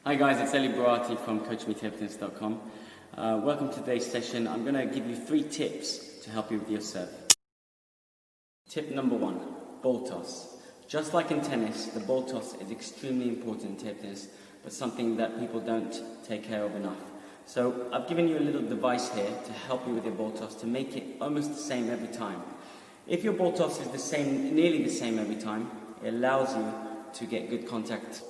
Hi guys, it's Eli Barati from CoachMeTableTennis.com. Welcome to today's session. I'm going to give you 3 tips to help you with your serve. Tip number 1, ball toss. Just like in tennis, the ball toss is extremely important in table tennis, but something that people don't take care of enough. So I've given you a little device here to help you with your ball toss to make it almost the same every time. If your ball toss is nearly the same every time, it allows you to get good contact.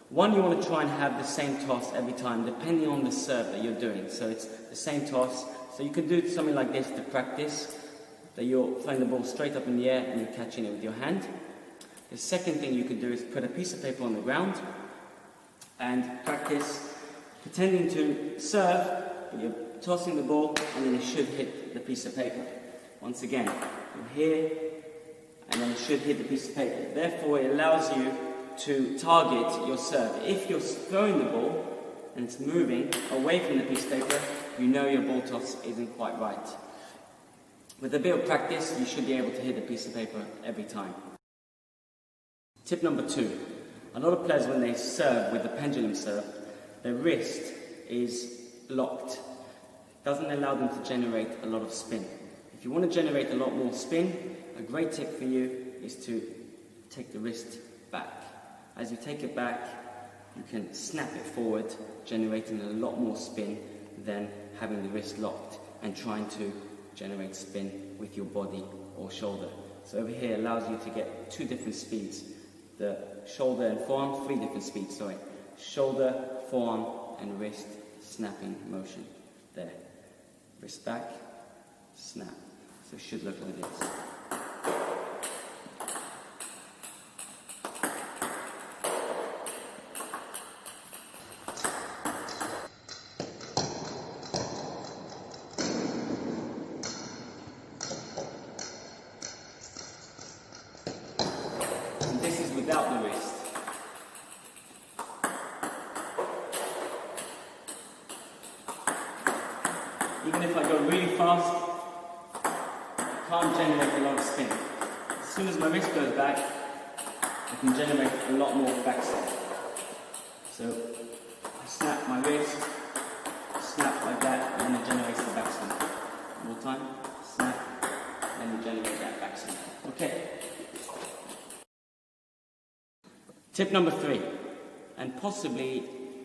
One, you want to try and have the same toss every time, depending on the serve that you're doing. So it's the same toss. So you can do something like this to practice, that you're throwing the ball straight up in the air and you're catching it with your hand. The second thing you can do is put a piece of paper on the ground and practice pretending to serve, but you're tossing the ball and then it should hit the piece of paper. Once again, you're here and then it should hit the piece of paper. Therefore, it allows you to target your serve. If you're throwing the ball and it's moving away from the piece of paper, you know your ball toss isn't quite right. With a bit of practice, you should be able to hit the piece of paper every time. Tip number 2. A lot of players, when they serve with the pendulum serve, their wrist is locked. It doesn't allow them to generate a lot of spin. If you want to generate a lot more spin, a great tip for you is to take the wrist back. As you take it back, you can snap it forward, generating a lot more spin than having the wrist locked and trying to generate spin with your body or shoulder. So over here allows you to get 2 different speeds. The shoulder and forearm, 3 different speeds, sorry. Shoulder, forearm and wrist snapping motion. There. Wrist back, snap. So it should look like this. This is without the wrist. Even if I go really fast, I can't generate a lot of spin. As soon as my wrist goes back, I can generate a lot more backside. So I snap my wrist, snap like that, and then it generates the backswing. One more time, snap, and then you generate that backswing. Okay. Tip number 3, and possibly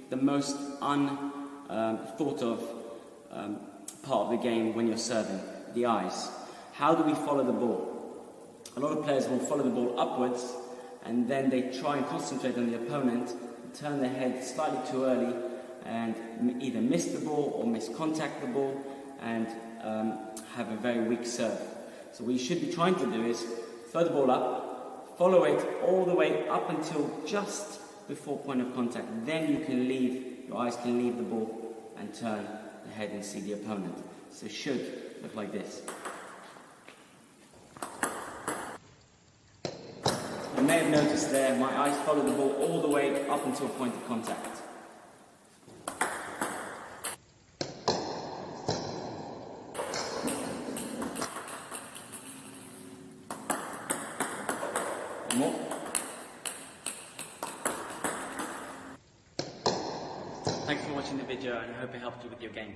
the most thought of part of the game when you're serving, the eyes. How do we follow the ball? A lot of players will follow the ball upwards and then they try and concentrate on the opponent, turn their head slightly too early and either miss the ball or miscontact the ball and have a very weak serve. So what you should be trying to do is throw the ball up, follow it all the way up until just before point of contact. Then you can your eyes can leave the ball and turn the head and see the opponent. So it should look like this. You may have noticed there, my eyes follow the ball all the way up until point of contact. One more. Thanks for watching the video and I hope it helped you with your game.